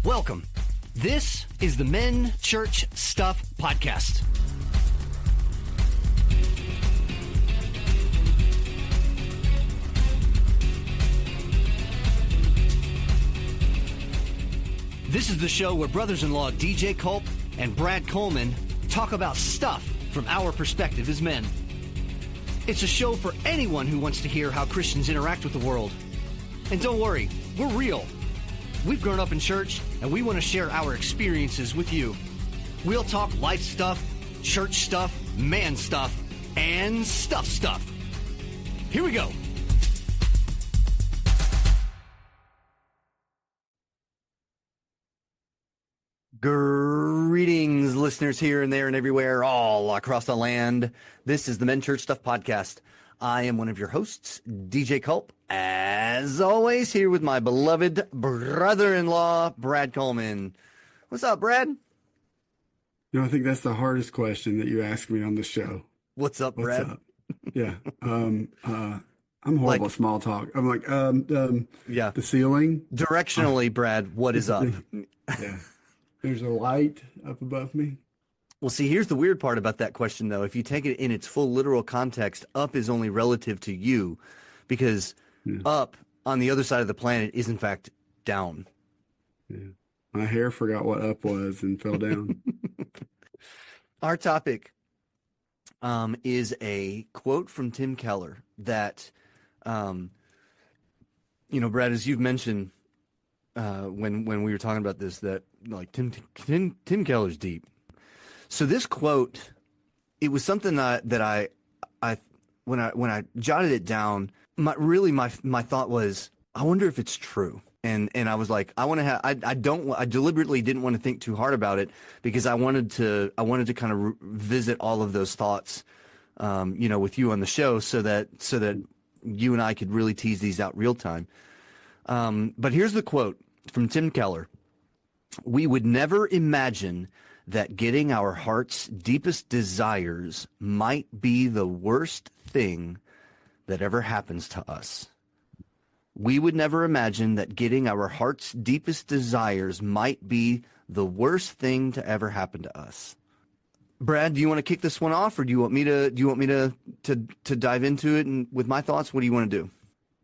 Welcome. This is the Men Church Stuff Podcast. This is the show where brothers-in-law DJ Culp and Brad Coleman talk about stuff from our perspective as men. It's a show for anyone who wants to hear how Christians interact with the world. And don't worry, we're real. We've grown up in church, and we want to share our experiences with you. We'll talk life stuff, church stuff, man stuff, and stuff. Here we go. Greetings, listeners here and there and everywhere, all across the land. This is the Men Church Stuff Podcast. I am one of your hosts, DJ Culp, as always, here with my beloved brother-in-law, Brad Coleman. What's up, Brad? I think that's the hardest question that you ask me on the show. What's up, Brad? What's up? Yeah. I'm horrible at small talk. I'm like, yeah. The ceiling. Directionally, Brad, what is up? Yeah. There's a light up above me. Well, see, here's the weird part about that question, though. If you take it in its full literal context, up is only relative to you, because up on the other side of the planet is, in fact, down. Yeah. My hair forgot what up was and fell down. Our topic is a quote from Tim Keller that, Brad, as you've mentioned when we were talking about this, that like Tim Keller's deep. So this quote, it was something that I when I jotted it down, my thought was, I wonder if it's true. And I was like, I deliberately didn't want to think too hard about it, because I wanted to kind of visit all of those thoughts, with you on the show, so that you and I could really tease these out real time. But here's the quote from Tim Keller. We would never imagine that getting our heart's deepest desires might be the worst thing that ever happens to us. We would never imagine that getting our heart's deepest desires might be the worst thing to ever happen to us. Brad, do you want to kick this one off, or do you want me to dive into it and with my thoughts? What do you want to do?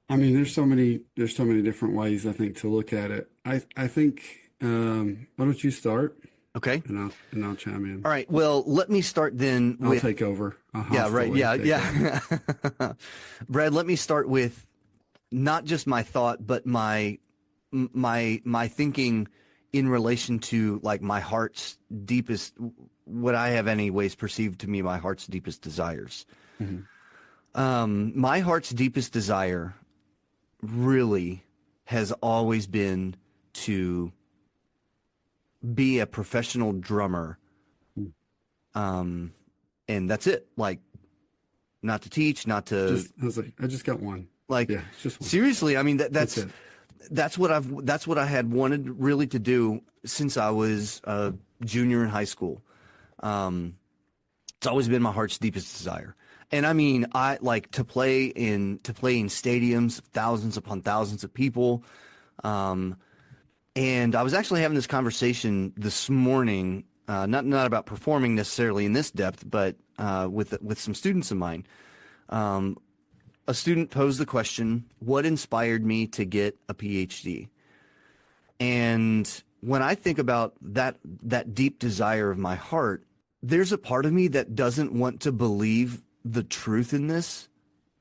I mean, there's so many different ways, I think, to look at it. I think, why don't you start? Okay. And I'll chime in. All right. Well, let me start then. I'll take over. Yeah, right. Yeah. Brad, let me start with not just my thought, but my thinking in relation to like my heart's deepest, what I have anyways perceived to me my heart's deepest desires. Mm-hmm. My heart's deepest desire really has always been to be a professional drummer. And that's it. Like, not to teach, not to. I just got one. Like, yeah, just one. Seriously, I mean that's it. That's what I had wanted really to do since I was a junior in high school. It's always been my heart's deepest desire. And I mean, I like to play in stadiums, thousands upon thousands of people. And I was actually having this conversation this morning, not about performing necessarily in this depth, but with some students of mine. A student posed the question, what inspired me to get a PhD? And when I think about that deep desire of my heart, there's a part of me that doesn't want to believe the truth in this,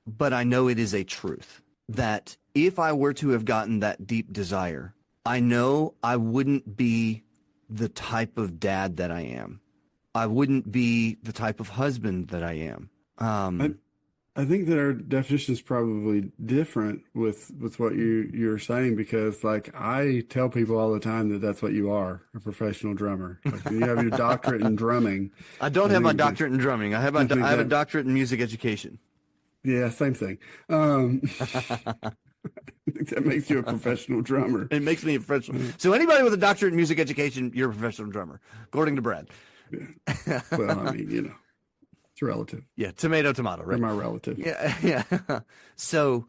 but I know it is a truth that if I were to have gotten that deep desire, I know I wouldn't be the type of dad that I am. I wouldn't be the type of husband that I am. I think that our definition is probably different with what you're saying, because like I tell people all the time that that's what you are, a professional drummer. Like you have your doctorate in drumming. I don't have my doctorate in drumming. I have a doctorate in music education. Yeah, same thing. I think that makes you a professional drummer. It makes me a professional. So anybody with a doctorate in music education, you're a professional drummer, according to Brad. Yeah. Well, I mean, it's relative. Yeah, tomato, right? They're my relative. Yeah. So,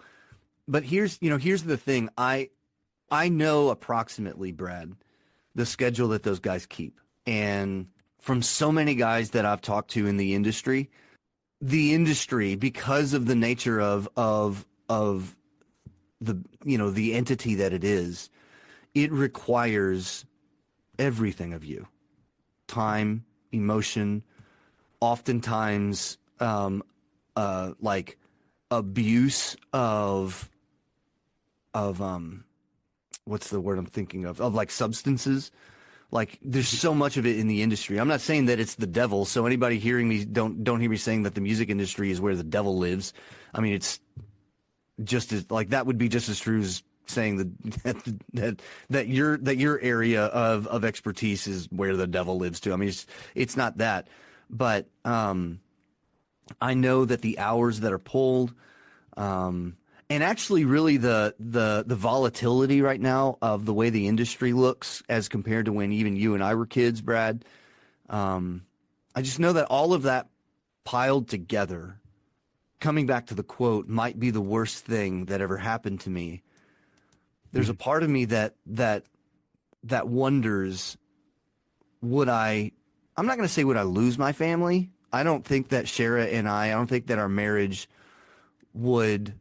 but here's the thing. I know approximately, Brad, the schedule that those guys keep. And from so many guys that I've talked to in the industry, because of the nature of the, the entity that it is, it requires everything of you: time, emotion, oftentimes like abuse of what's the word I'm thinking of like substances. Like there's so much of it in the industry. I'm not saying that it's the devil, so anybody hearing me, don't hear me saying that the music industry is where the devil lives. I mean, it's just as like that would be just as true as saying that your area of expertise is where the devil lives too. I mean, it's not that, but I know that the hours that are pulled, and actually really the volatility right now of the way the industry looks as compared to when even you and I were kids, Brad. I just know that all of that piled together, coming back to the quote, might be the worst thing that ever happened to me. There's a part of me that wonders, would I'm not going to say would I lose my family. I don't think that Shara and I don't think that our marriage would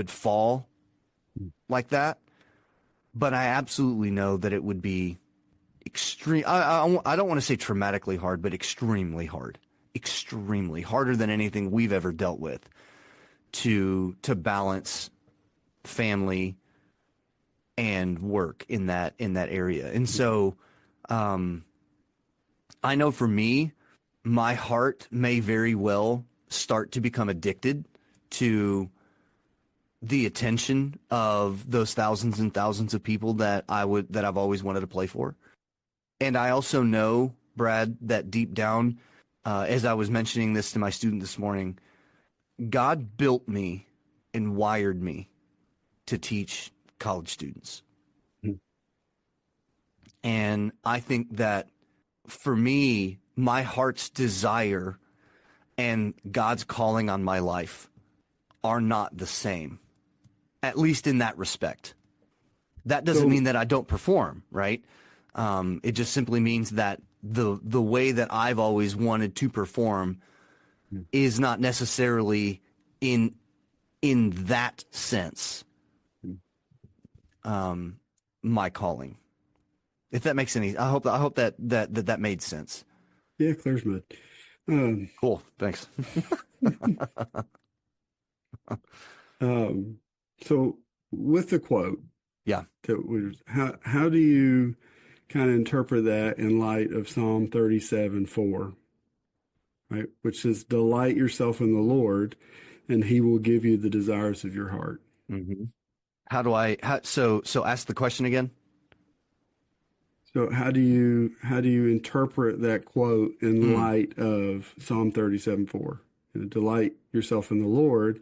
fall like that. But I absolutely know that it would be extreme. I don't want to say traumatically hard, but extremely hard, extremely harder than anything we've ever dealt with to balance family and work in that area. And so, I know for me, my heart may very well start to become addicted to the attention of those thousands and thousands of people that I've always wanted to play for. And I also know, Brad, that deep down, as I was mentioning this to my student this morning, God built me and wired me to teach college students. And I think that for me, my heart's desire and God's calling on my life are not the same, at least in that respect. That doesn't So mean that I don't perform, right? It just simply means that the way that I've always wanted to perform is not necessarily in that sense my calling. If that makes any, I hope that made sense. yeah, clears mud. Um, Cool, thanks. um, so with the quote Yeah. that was, how do you kind of interpret that in light of Psalm 37:4, right? Which says, "Delight yourself in the Lord, and He will give you the desires of your heart." hmm so ask the question again. So how do you interpret that quote in Mm. light of Psalm 37:4? Delight yourself in the Lord,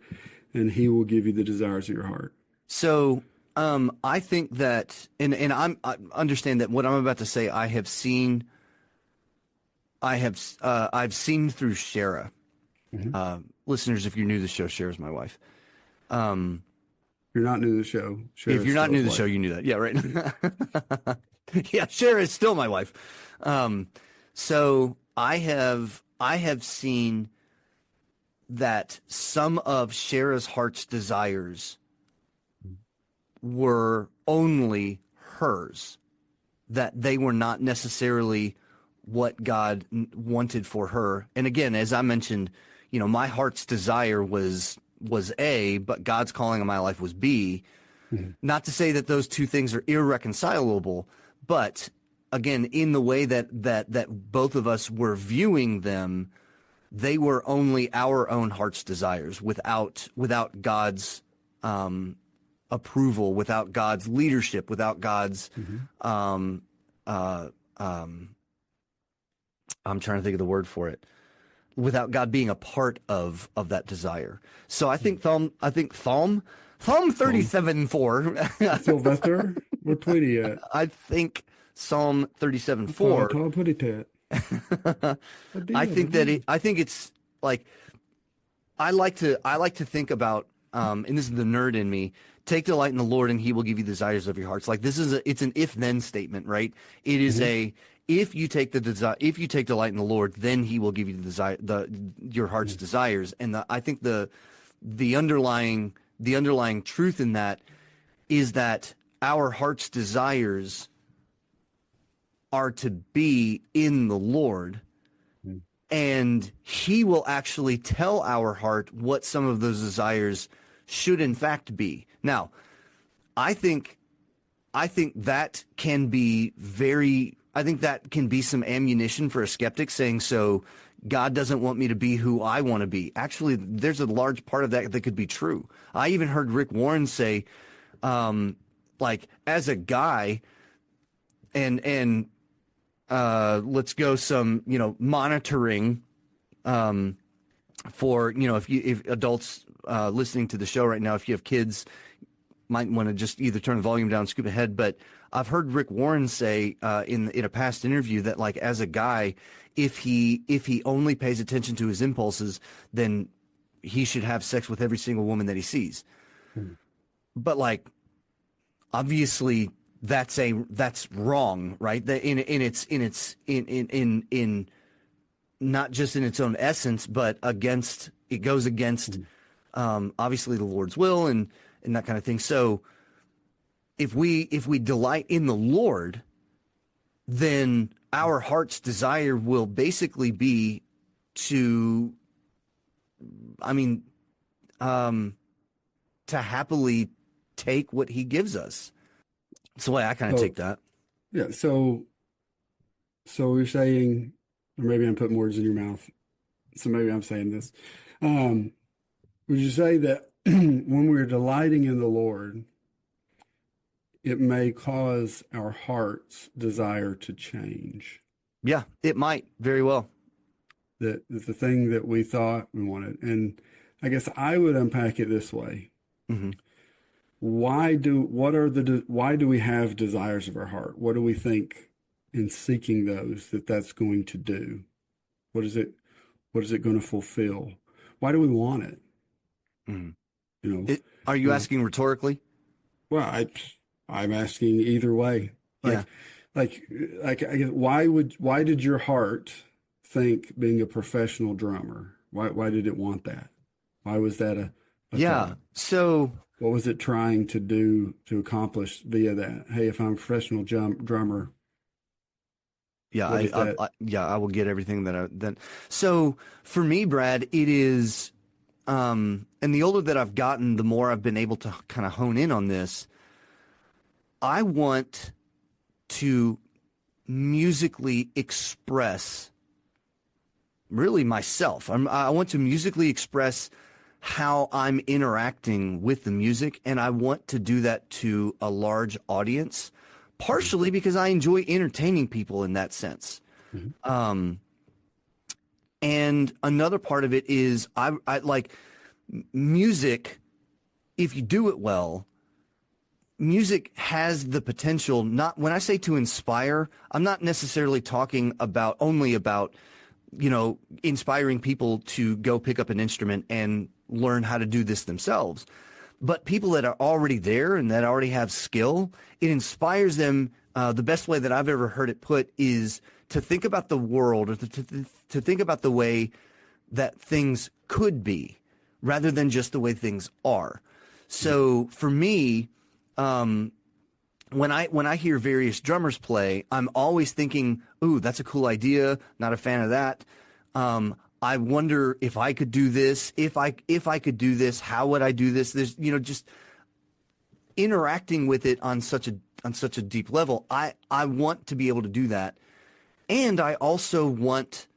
and He will give you the desires of your heart. So, I think that, and I understand that what I'm about to say, I've seen through Shara. Mhm. Listeners, if you're new to the show, Shara's my wife. Um, If you're not new to the show, if share you're not still new his to the show, wife. you knew that. Yeah, right. Yeah, Shara is still my wife. So I have seen that some of Shara's heart's desires were only hers, that they were not necessarily what God wanted for her. And again, as I mentioned, my heart's desire was A, but God's calling on my life was B. Mhm. Not to say that those two things are irreconcilable, but again, in the way that both of us were viewing them, they were only our own heart's desires without God's approval, without God's leadership, without God's Mhm. um, uh, um, I'm trying to think of the word for it, without God being a part of that desire. So Psalm Psalm 37:4. Sylvester, where Tweety at? I think Psalm 37:4. Tall Putty Tat. I Padilla, think that Padilla. I think it's like I like to think about, and this is the nerd in me, take delight in the Lord and he will give you the desires of your hearts. Like this is it's an if then statement, right? It is Hmm. if you take if you take delight in the Lord, then he will give you your heart's desires. And I think the underlying truth in that is that our heart's desires are to be in the Lord, and he will actually tell our heart what some of those desires should in fact be. Now, I think that can be some ammunition for a skeptic saying, so God doesn't want me to be who I want to be. Actually, there's a large part of that could be true. I even heard Rick Warren say, like as a guy, and let's go some, monitoring, for, if adults listening to the show right now, if you have kids, might want to just either turn the volume down, scoop ahead. But I've heard Rick Warren say in a past interview that, like, as a guy, if he only pays attention to his impulses, then he should have sex with every single woman that he sees. But like, obviously, that's wrong, right? In not just in its own essence, but it goes against obviously the Lord's will and that kind of thing. So if we delight in the Lord, then our heart's desire will basically be to, I mean, to happily take what he gives us. That's the way I kind of So take that. yeah, so you're saying, or maybe I'm putting words in your mouth. So maybe I'm saying this. Um, would you say that when we're delighting in the Lord, it may cause our heart's desire to change? Yeah, it might very well. That the thing that we thought we wanted. And I guess I would unpack it this way. Hmm. Why do we have desires of our heart? What do we think in seeking those that's going to do? What is it? What is it going to fulfill? Why do we want it? Hmm. You know, Are you uh, asking rhetorically? well, I'm asking either way. Yeah. Like, like, I guess why did your heart think being a professional drummer? Why did it want that? Why was that a Yeah. thought? So, What was it trying to do to accomplish via that? Hey, if I'm a professional drummer, yeah, what is that? I will get everything that. So for me, Brad, it is, and the older that I've gotten, the more I've been able to kind of hone in on this. I want to musically express really myself. I want to musically express how I'm interacting with the music, and I want to do that to a large audience, Mhm. partially because I enjoy entertaining people in that sense. Mhm. Um, and another part of it is I like music. If you do it well, music has the potential, not when I say to inspire, I'm not necessarily talking about only about, inspiring people to go pick up an instrument and learn how to do this themselves. But people that are already there and that already have skill, it inspires them. The best way that I've ever heard it put is to think about the world, or to think about the way that things could be rather than just the way things are. So for me, um, when I hear various drummers play, I'm always thinking, "Ooh, that's a cool idea. Not a fan of that. I wonder if I could do this. If I could do this, how would I do this?" There's, just interacting with it on such a deep level. I want to be able to do that, and I also want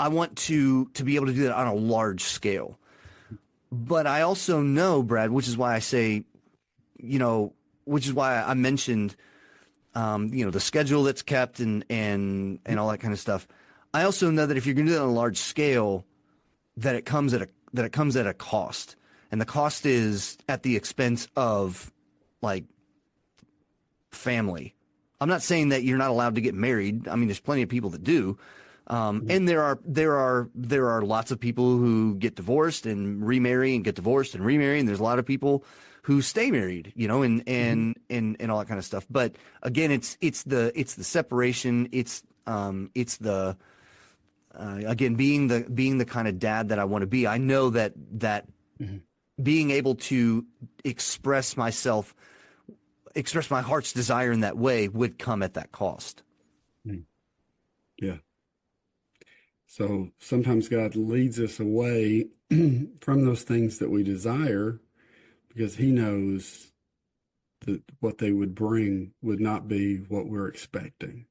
to be able to do that on a large scale. But I also know, Brad, which is why I say, which is why I mentioned, the schedule that's kept and all that kind of stuff. I also know that if you're going to do that on a large scale, that it comes at a cost, and the cost is at the expense of, like, family. I'm not saying that you're not allowed to get married. I mean, there's plenty of people that do, And there are lots of people who get divorced and remarry and get divorced and remarry, and there's a lot of people who stay married, Mhm. and all that kind of stuff. But again, it's the separation. It's the again being the kind of dad that I want to be. I know that Mhm. being able to express myself, express my heart's desire in that way would come at that cost. Mhm. Yeah. So sometimes God leads us away from those things that we desire because he knows that what they would bring would not be what we're expecting.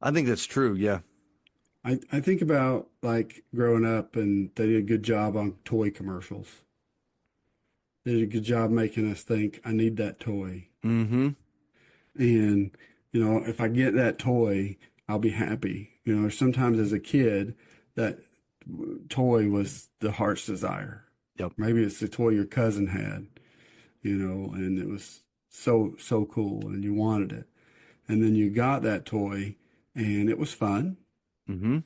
I think that's true. Yeah. I think about like growing up and they did a good job on toy commercials. They did a good job making us think, I need that toy. Mm-hmm. And, if I get that toy, I'll be happy. Or sometimes as a kid, that toy was the heart's desire. Yep. Maybe it's the toy your cousin had, and it was so, so cool and you wanted it. And then you got that toy and it was fun Mm-hmm.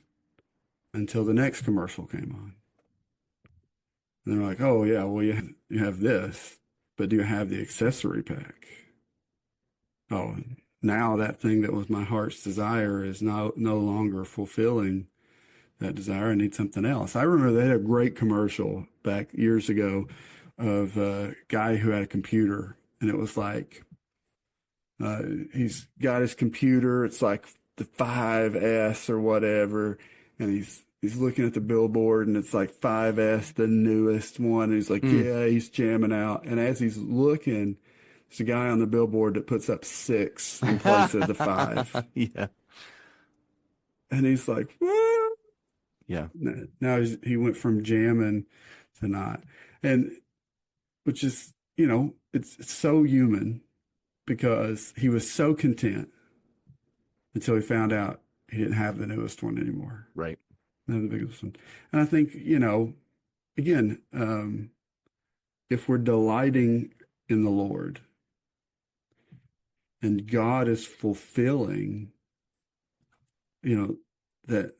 until the next commercial came on. And they're like, oh, yeah, well, you have this, but do you have the accessory pack? Oh, now that thing that was my heart's desire is no longer fulfilling that desire. I need something else. I remember they had a great commercial back years ago of a guy who had a computer, and it was like uh, he's got his computer. It's like the 5S or whatever, and he's looking at the billboard, and it's like 5S, the newest one. And he's like, Mm. yeah, he's jamming out. And as he's looking, there's a guy on the billboard that puts up 6 in place of the 5. Yeah. And he's like, what? Yeah. Now he went from jamming to not. And which is, it's so human because he was so content until he found out he didn't have the newest one anymore. Right. No, the biggest one. And I think, again, if we're delighting in the Lord and God is fulfilling, you know, that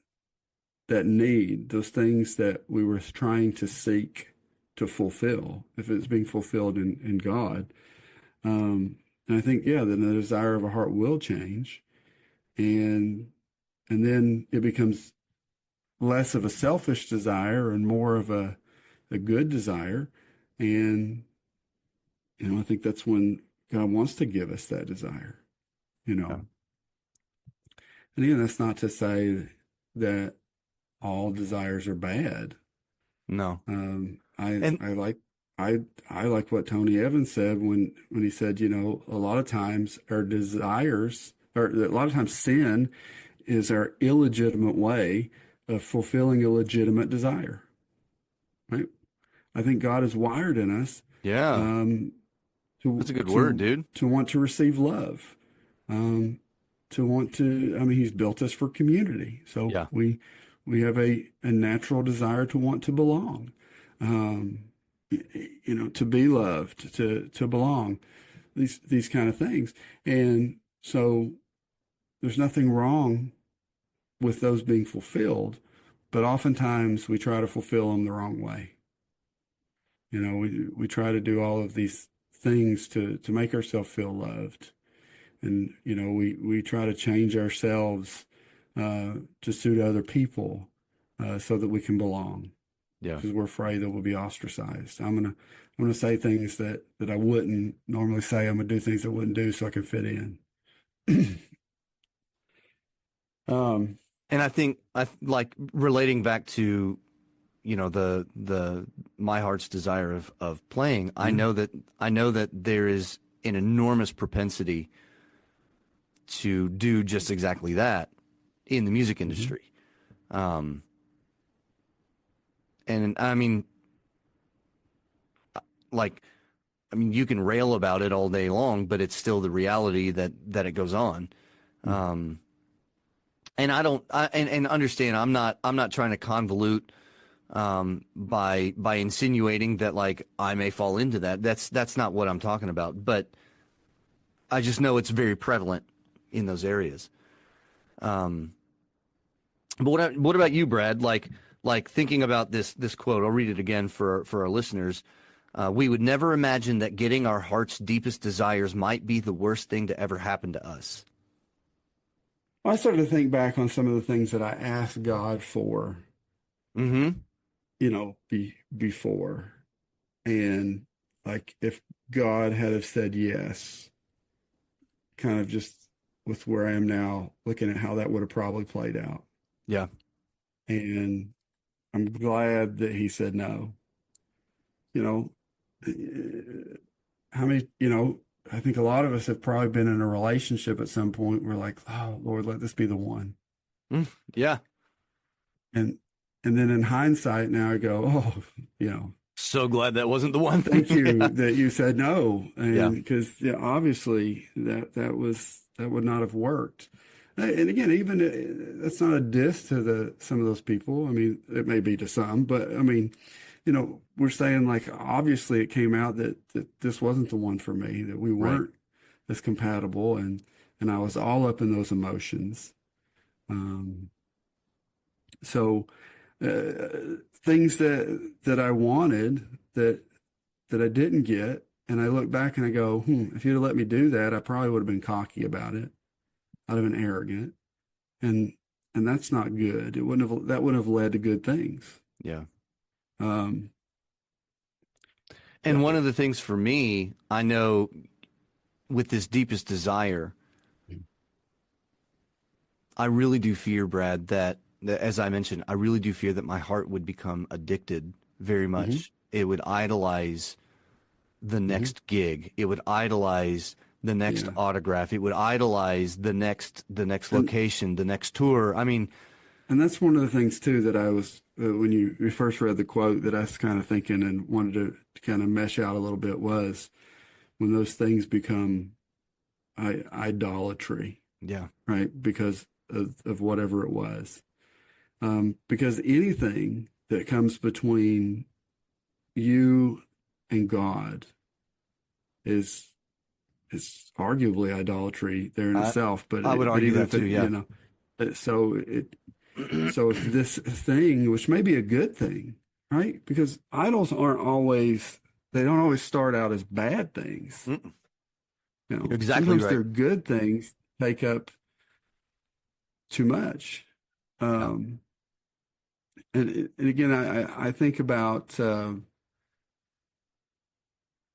that need, those things that we were trying to seek to fulfill, if it's being fulfilled in God. And I think, yeah, then the desire of a heart will change. And then it becomes less of a selfish desire and more of a good desire. And, I think that's when God wants to give us that desire, you Yeah. know. And again, that's not to say that all desires are bad. No. I And I like I like what Tony Evans said when he said, a lot of times our desires, or a lot of times sin is our illegitimate way of fulfilling a legitimate desire, right? I think God is wired in us yeah, um, to that's a good word, to dude. to want to receive love, um, to want to. I mean, He's built us for community, so Yeah. we have a natural desire to want to belong, um, to be loved, to belong. These kind of things, and so there's nothing wrong with those being fulfilled, but oftentimes we try to fulfill them the wrong way. We try to do all of these things to make ourselves feel loved, and we try to change ourselves to suit other people so that we can belong Yeah. because we're afraid that we'll be ostracized. I'm gonna say things that I wouldn't normally say. I'm gonna do things I wouldn't do so I can fit in. um, And I think I like relating back to, the my heart's desire of playing. yeah. I know that there is an enormous propensity to do just exactly that in the music Hmm. industry. Um, and I mean, like, you can rail about it all day long, but it's still the reality that it goes on. Um, and I don't, and understand, I'm not trying to convolute, by insinuating that like I may fall into that. That's not what I'm talking about. But I just know it's very prevalent in those areas. Um, But what about you, Brad? Like thinking about this quote. I'll read it again for our listeners. We would never imagine that getting our heart's deepest desires might be the worst thing to ever happen to us. I started to think back on some of the things that I asked God for, Mm-hmm. before, and like if God had have said yes, kind of just with where I am now, looking at how that would have probably played out. Yeah. And I'm glad that he said no. You know, how many, I think a lot of us have probably been in a relationship at some point. We're like, oh, Lord, let this be the one. Mm, yeah. And and then in hindsight, now I go, oh, you know, So glad that wasn't the one. thank you Yeah. that you said no. Yeah. And because yeah, obviously that would not have worked. And again, even that's not a diss to the some of those people. I mean, it may be to some, but I mean, we're saying like obviously it came out that this wasn't the one for me, that we Right. weren't as compatible, and I was all up in those emotions. Um, so things that I wanted that I didn't get, and I look back and I go, if you'd have let me do that, I probably would have been cocky about it. I'd have been arrogant, and and that's not good. It wouldn't have led to good things. Yeah. Um, And one of the things for me, I know with this deepest desire, I really do fear, Brad, that as I mentioned, I really do fear that my heart would become addicted very hmm much. It would idolize the hmm next gig. It would idolize the next yeah, autograph. It would idolize the next and location, the next tour. I mean, and that's one of the things too that I was when you first read the quote that I was kind of thinking and wanted to kind of mesh out a little bit was when those things become idolatry, yeah, right? Because of whatever it was. Because anything that comes between you and God is is arguably idolatry there in I itself. I would But argue even that if too. it, Yeah. so if this thing, which may be a good thing, right? Because idols aren't always they don't always start out as bad things. Mm, you're exactly Sometimes right. they're good things take up too much. Yeah. Um, and again, I think about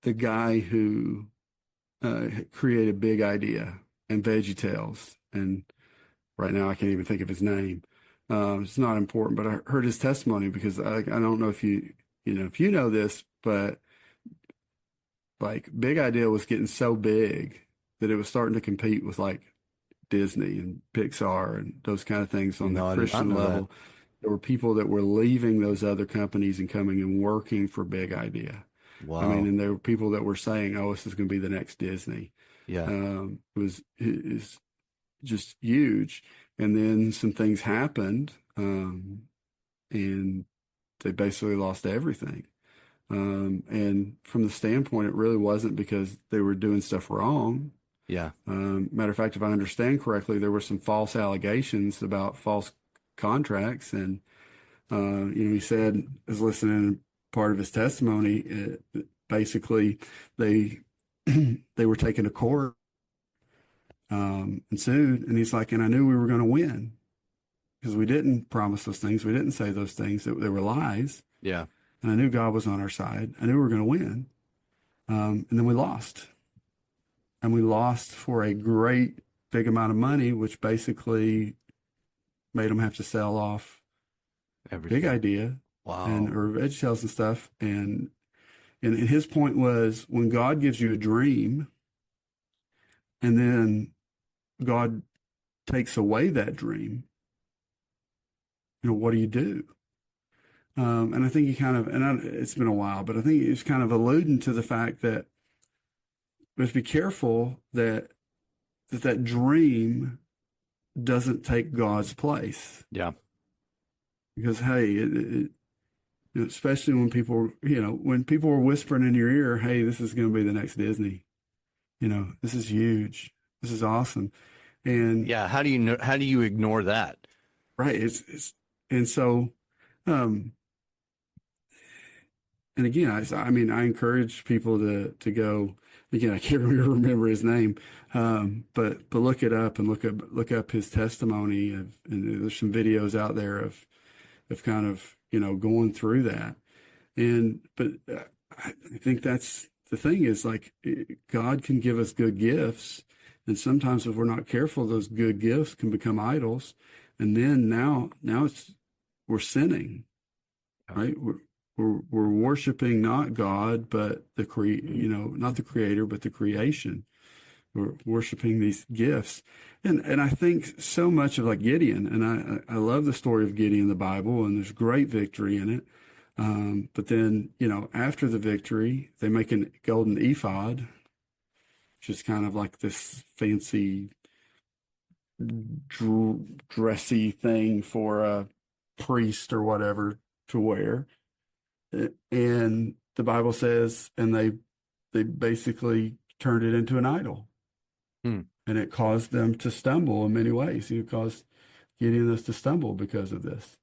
the guy who created Big Idea and VeggieTales, and right now I can't even think of his name. It's not important, but I heard his testimony because I don't know if if you know this, but like Big Idea was getting so big that it was starting to compete with like Disney and Pixar and those kind of things on the No, I did not Christian know that. level. There were people that were leaving those other companies and coming and working for Big Idea. I mean, Wow. and there were people that were saying, "Oh, this is going to be the next Disney." Yeah. Is just huge. And then some things happened, and they basically lost everything. And from the standpoint, it really wasn't because they were doing stuff wrong. Yeah. Matter of fact, if I understand correctly, there were some false allegations about false contracts. And, he said, as listening to part of his testimony, basically they, they were taken to court, and sued. And he's like, and I knew we were going to win because we didn't promise those things. We didn't say those things. They were lies. Yeah. And I knew God was on our side. I knew we were going to win. And then we lost. And we lost for a great big amount of money, which basically made them have to sell off Big Everything. Idea and Wow. or VeggieTales and stuff. And his point was when God gives you a dream and then God takes away that dream, what do you do? And I think he kind of, it's been a while, but I think he's kind of alluding to the fact that we have to be careful that dream doesn't take God's place. Yeah. Because hey, especially when when people are whispering in your ear, hey, this is going to be the next Disney. This is huge. This is awesome. And Yeah. How do you know? How do you ignore that? right. And so, um, and again, I mean, I encourage people to go. Again, I can't really remember his name, but look it up and look up his testimony and there's some videos out there of kind of going through that. And but I think that's the thing is like God can give us good gifts, and sometimes if we're not careful, those good gifts can become idols, and then now it's we're sinning, Yeah. right? We're worshiping not God, but not the creator, but the creation. We're worshiping these gifts. And I think so much of like Gideon, and I love the story of Gideon in the Bible, and there's great victory in it. But then, after the victory, they make a golden ephod, which is kind of like this fancy dressy thing for a priest or whatever to wear. And the Bible says, and they basically turned it into an idol, Hmm. and it caused them to stumble in many ways. It caused Gideon us to stumble because of this.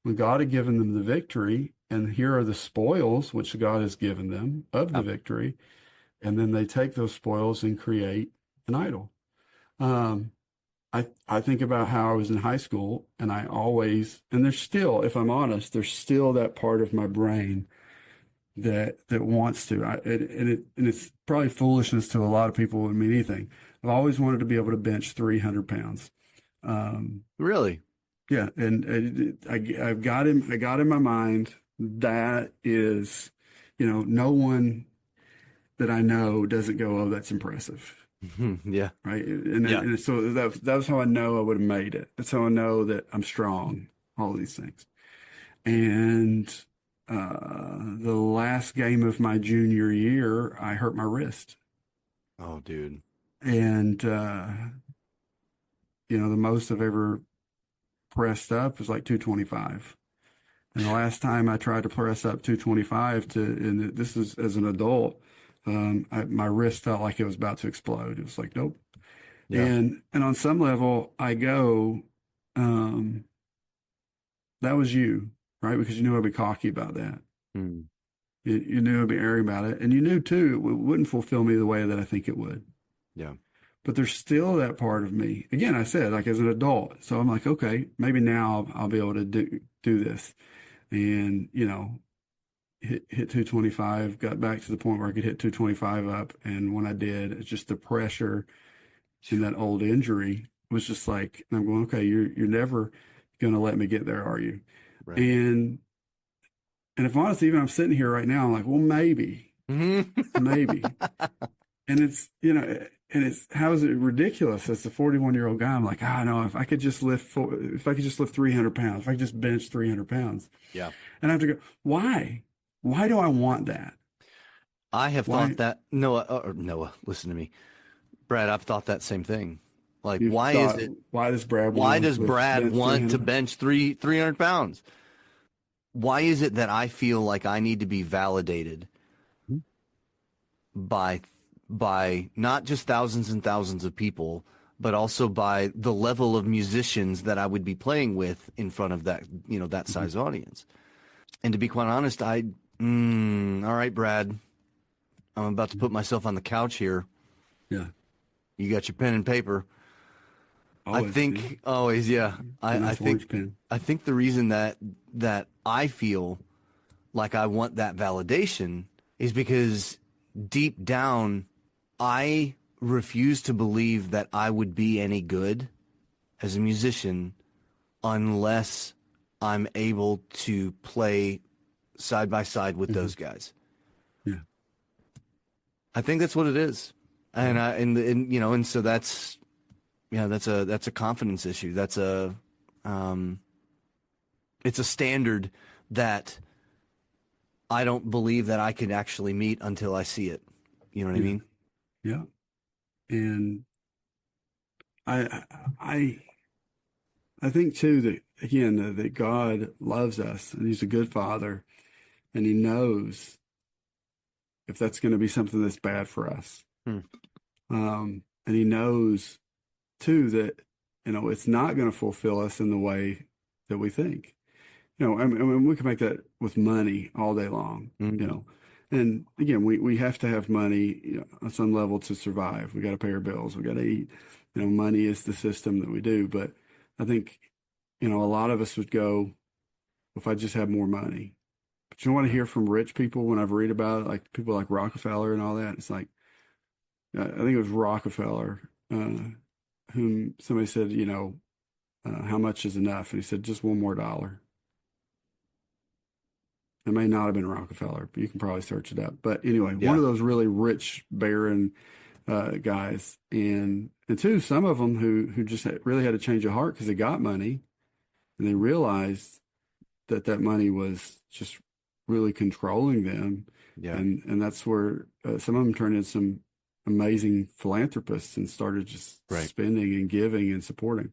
When God had given them the victory, and here are the spoils which God has given them of the Yeah. victory, and then they take those spoils and create an idol. Um, I think about how I was in high school, and I always, and there's still, if I'm honest, there's still that part of my brain that wants to. And it's probably foolishness to a lot of people. It mean anything. I've always wanted to be able to bench 300 pounds. Um, Really? yeah, and I've got him. I got in my mind that is, no one that I know doesn't go, oh, that's impressive, Yeah. right? And, Yeah. and so that was how I know I would have made it. That's how I know that I'm strong. All of these things. And the last game of my junior year, I hurt my wrist, Oh, dude. and the most I've ever pressed up was like 225. And the last time I tried to press up 225 and this is as an adult, my wrist felt like it was about to explode. It was like, nope. Yeah. And on some level, I go, um, that was you, right? Because you knew I'd be cocky about that. Hmm. You knew I'd be arrogant about it. And you knew too, it wouldn't fulfill me the way that I think it would. Yeah. But there's still that part of me. Again, I said, like as an adult. So I'm like, okay, maybe now I'll be able to do this. And, hit 225, got back to the point where I could hit 225 up. And when I did, it's just the pressure in that old injury was just like, and I'm going, okay, you're never going to let me get there, are you? Right. And, and if honestly, even I'm sitting here right now, I'm like, well, Mhm. maybe. And and it's, how is it ridiculous? As a 41-year-old guy, I'm like, no, if I could just lift 300 pounds, if I could just bench 300 pounds. Yeah. And I have to go, why? Why do I want that? I have thought Why that Noah, listen to me. Brad, I've thought that same thing. Like, you've why is thought, it, why does Brad why want does to lift Brad bench want to 300? bench 300 pounds? Why is it that I feel like I need to be validated by not just thousands and thousands of people, but also by the level of musicians that I would be playing with in front of that Mhm. size audience? And to be quite honest, all right, Brad, I'm about to put myself on the couch here. Yeah, You got your pen and paper. I always. Yeah. think always, yeah. It's a I nice think orange pen. I think the reason that I feel like I want that validation is because deep down I refuse to believe that I would be any good as a musician unless I'm able to play side by side with Hmm. those guys. Yeah, I think that's what it is. yeah, And so that's, yeah, that's a confidence issue. Um it's a standard that I don't believe that I could actually meet until I see it. You know what I yeah, mean? yeah. And I, I, I think too that again that God loves us and He's a good Father, and He knows if that's going to be something that's bad for us. Hmm. And He knows too that it's not going to fulfill us in the way that we think. I mean, we can make that with money all day long, Mm, and again, we have to have money, on some level to survive. We got to pay our bills. We got to eat. Money is the system that we do. But I think, a lot of us would go, if I just had more money. But you want to yeah. hear from rich people when I've read about it, like people like Rockefeller and all that. It's like, I think it was Rockefeller, whom somebody said, how much is enough? And he said, just one more dollar. It may not have been Rockefeller, but you can probably search it up. But anyway, one Yeah. of those really rich, barren guys, and two, some of them who just really had to change of heart because they got money and they realized that money was just really controlling them, Yeah. and that's where some of them turned into some amazing philanthropists and started just Right. spending and giving and supporting.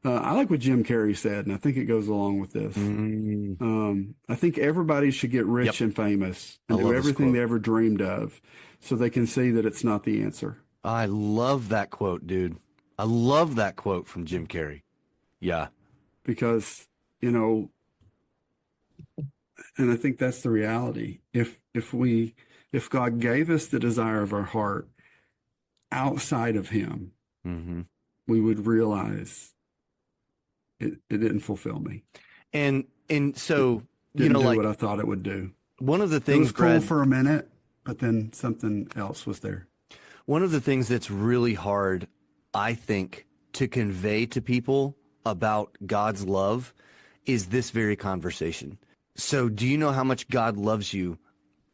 I like what Jim Carrey said, and I think it goes along with this. Mm, I think everybody should get yep. rich and famous I and do love this everything they quote. ever dreamed of so they can see that it's not the answer. I love that quote, dude. I love that quote from Jim Carrey. Yeah. Because, you know, and I think that's the reality. If God gave us the desire of our heart outside of him, Hmm. we would realize it didn't fulfill me. And It so, didn't do what like I thought it would do. one of the It was things, cool Brad, for a minute, but then something else was there. one of the things that's really hard, I think, to convey to people about God's love is this very conversation. So, do you know how much God loves you?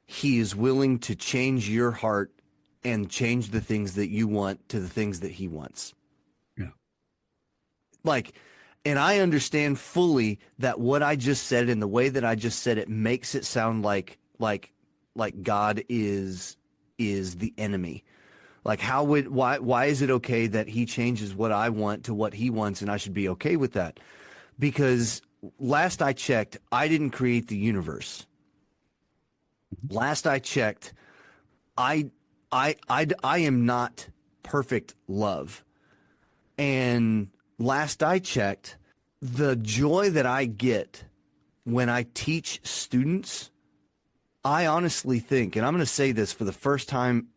He is willing to change your heart and change the things that you want to the things that he wants. Yeah. Like, and I understand fully that what I just said and the way that I just said it makes it sound like God is the enemy. Like why is it okay that he changes what I want to what he wants and I should be okay with that? Because last I checked, I didn't create the universe. Last I checked, I I am not perfect love. And last I checked, the joy that I get when I teach students, I honestly think, and I'm going to say this for the first time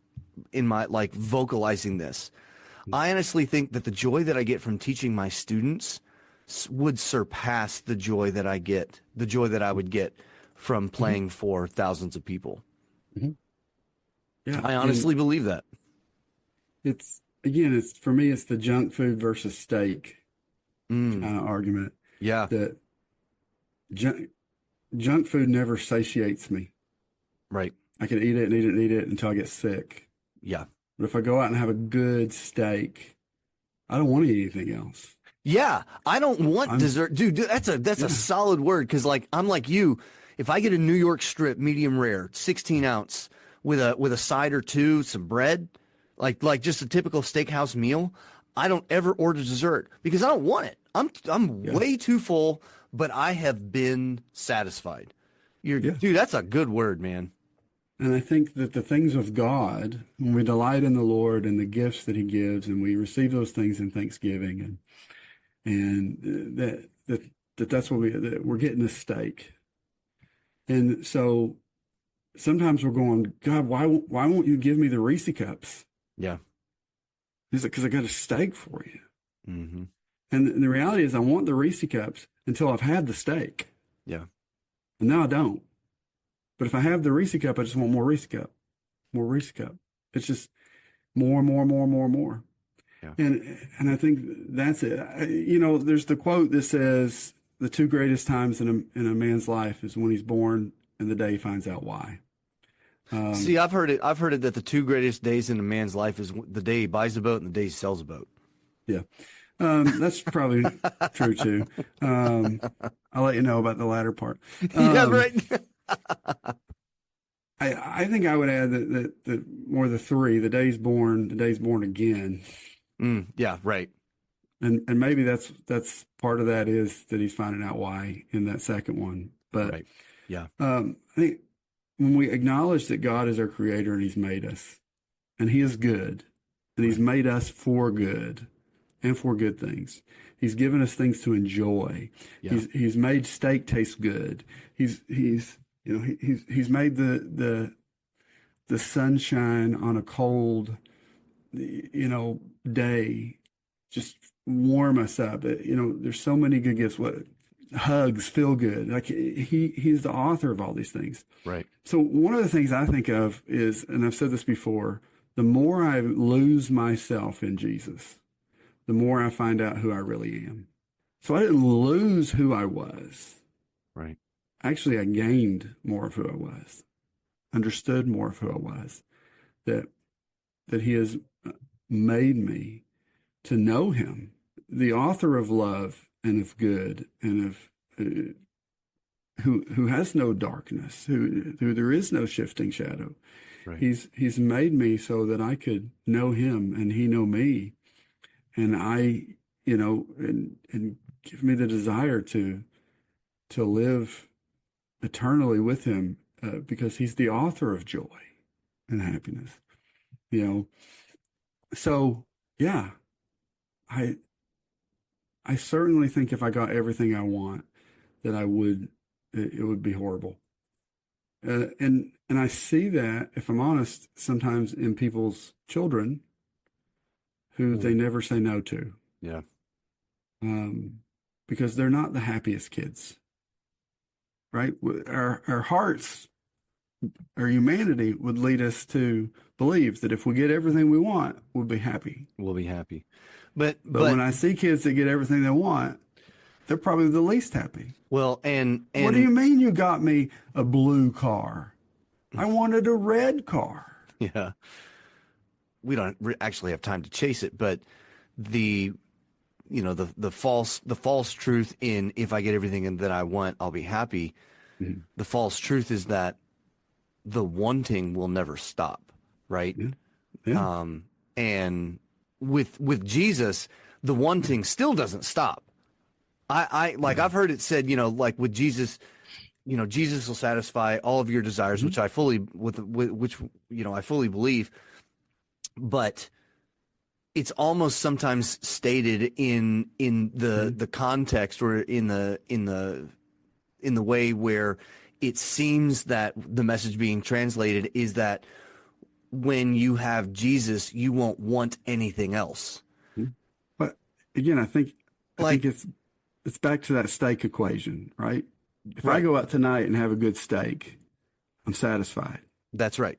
in my like vocalizing this, I honestly think that the joy that I get from teaching my students would surpass the joy that I would get from Mhm. playing for thousands of people. Mhm. Yeah. I And honestly believe that. it's for me, it's the junk food versus steak Mm, argument yeah, that junk, junk food never satiates me. right. I can eat it and eat it and eat it until I get sick. Yeah. But if I go out and have a good steak, I don't want to eat anything else. Yeah, I don't want I'm, dessert, dude. That's a yeah, solid word because like I'm like you. If I get a New York strip, medium rare, 16 ounce, with a side or two, some bread, like just a typical steakhouse meal, I don't ever order dessert because I don't want it. I'm yeah, way too full, but I have been satisfied. yeah. Dude. That's a good word, man. And I think that the things of God, when we delight in the Lord and the gifts that He gives, and we receive those things in thanksgiving, and that's what that we're getting a steak. And so sometimes we're going, God, why won't you give me the Reese cups? Yeah. He's like, because I got a steak for you. Hmm. And the reality is, I want the Reese cups until I've had the steak, Yeah. and now I don't. But if I have the Reese cup, I just want more Reese cup, more Reese cup. It's just more, more, more, more, more. Yeah. And I think that's it. There's the quote that says the two greatest times in a man's life is when he's born and the day he finds out why. See, Um, I've heard it. I've heard it that the two greatest days in a man's life is the day he buys a boat and the day he sells a boat. yeah, that's probably true too. Um, I'll let you know about the latter part. Yeah, Um, right. I think I would add that more the three, the day's born again, Yeah, right. and maybe that's part of that is that he's finding out why in that second one. But Right. Yeah. I think when we acknowledge that God is our creator and he's made us and he is good and he's Right. made us for good, and for good things. He's given us things to enjoy. Yeah. He's made steak taste good. He's made the sunshine on a cold day just warm us up. There's so many good gifts. What hugs feel good. Like he's the author of all these things. Right. So one of the things I think of is, and I've said this before, the more I lose myself in Jesus, the more I find out who I really am. So I didn't lose who I was. Right. Actually, I gained more of who I was, understood more of who I was, that he has made me to know him, the author of love and of good and of who has no darkness, who there is no shifting shadow. Right. He's made me so that I could know him and he know me, and and give me the desire to live eternally with him, because he's the author of joy and happiness. So yeah, I certainly think if I got everything I want, that it would be horrible. And I see that, if I'm honest, sometimes in people's children who they never say no to. Yeah. Because they're not the happiest kids, right? Our hearts, our humanity would lead us to believe that if we get everything we want, we'll be happy. We'll be happy. But when I see kids that get everything they want, they're probably the least happy. Well, and what do you mean you got me a blue car? I wanted a red car. Yeah. We don't actually have time to chase it, but the false truth in, if I get everything that I want, I'll be happy. Mm-hmm. The false truth is that the wanting will never stop, right? Yeah. Yeah. And with Jesus, the wanting still doesn't stop. I've heard it said, like with Jesus, Jesus will satisfy all of your desires, Mm-hmm. which I fully I fully believe. But it's almost sometimes stated in the context, or in the way where it seems that the message being translated is that when you have Jesus, you won't want anything else. But again, I think it's back to that steak equation, right? If I go out tonight and have a good steak, I'm satisfied. That's right.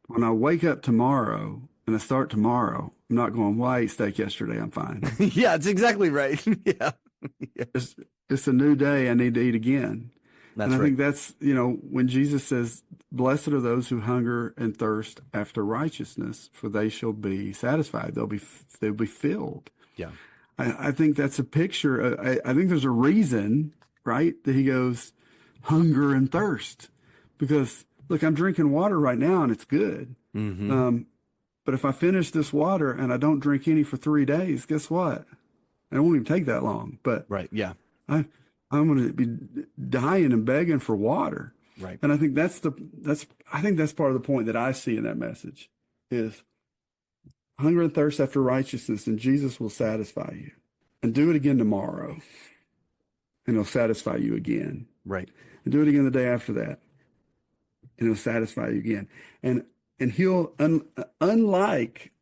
When I wake up tomorrow and I start tomorrow, I'm not going, well, I ate steak yesterday, I'm fine. Yeah, it's exactly right. Yeah. It's a new day, I need to eat again. That's I right. think that's, when Jesus says, blessed are those who hunger and thirst after righteousness, for they shall be satisfied. They'll be filled. Yeah. I think that's a picture. I think there's a reason, right, that he goes hunger and thirst, because look, I'm drinking water right now and it's good. Mm-hmm. But if I finish this water and I don't drink any for 3 days, guess what? It won't even take that long. But right. Yeah. I'm going to be dying and begging for water. Right. And I think that's part of the point that I see in that message is hunger and thirst after righteousness, and Jesus will satisfy you. And do it again tomorrow, and he'll satisfy you again. Right. And do it again the day after that, and he'll satisfy you again. And he'll, unlike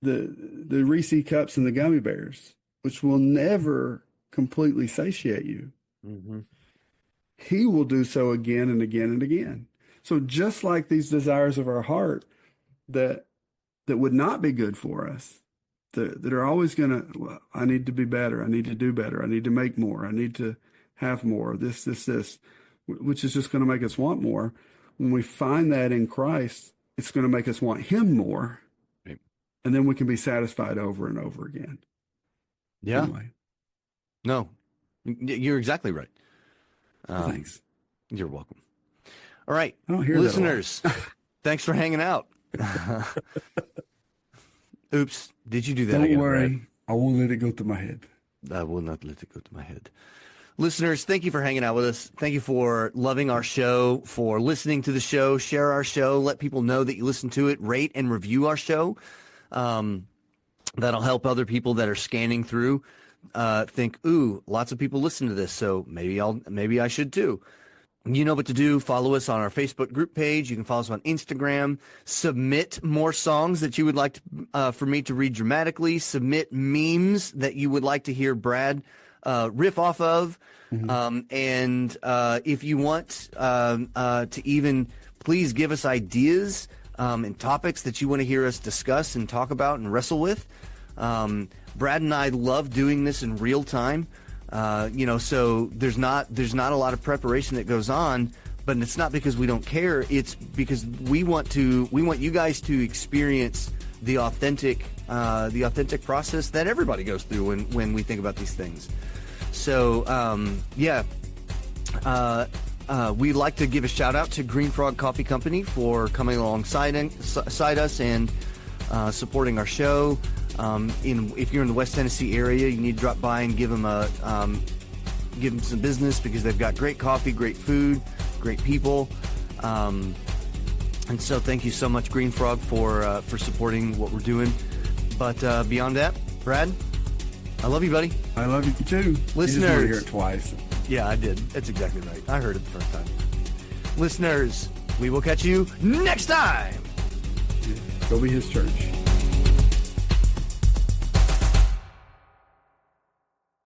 the Reese cups and the gummy bears, which will never completely satiate you, mm-hmm. he will do so again and again and again. So just like these desires of our heart that would not be good for us, that are always going to, well, I need to be better, I need to do better, I need to make more, I need to have more, this, which is just going to make us want more. When we find that in Christ, it's going to make us want him more. Right. And then we can be satisfied over and over again. Yeah. Anyway. No, you're exactly right. Thanks. You're welcome. All right. I don't hear listeners, thanks for hanging out. Oops. Did you do that Don't again? Don't worry. Brad? I won't let it go to my head. I will not let it go to my head. Listeners, thank you for hanging out with us. Thank you for loving our show, for listening to the show. Share our show. Let people know that you listen to it. Rate and review our show. that'll help other people that are scanning through think, ooh, lots of people listen to this, so maybe I should too. You know what to do. Follow us on our Facebook group page. You can follow us on Instagram. Submit more songs that you would like for me to read dramatically. Submit memes that you would like to hear Brad riff off of. And if you want to even please give us ideas and topics that you want to hear us discuss and talk about and wrestle with. Brad and I love doing this in real time. So there's not a lot of preparation that goes on, but it's not because we don't care. It's because we want you guys to experience the authentic process that everybody goes through when we think about these things. So, we'd like to give a shout out to Green Frog Coffee Company for coming alongside us and supporting our show. If you're in the West Tennessee area, you need to drop by and give them some business, because they've got great coffee, great food, great people. And so thank you so much, Green Frog, for supporting what we're doing. But beyond that, Brad, I love you, buddy. I love you too. Listeners, you just want to hear it twice. Yeah, I did. That's exactly right. I heard it the first time. Listeners, we will catch you next time. Go be his church.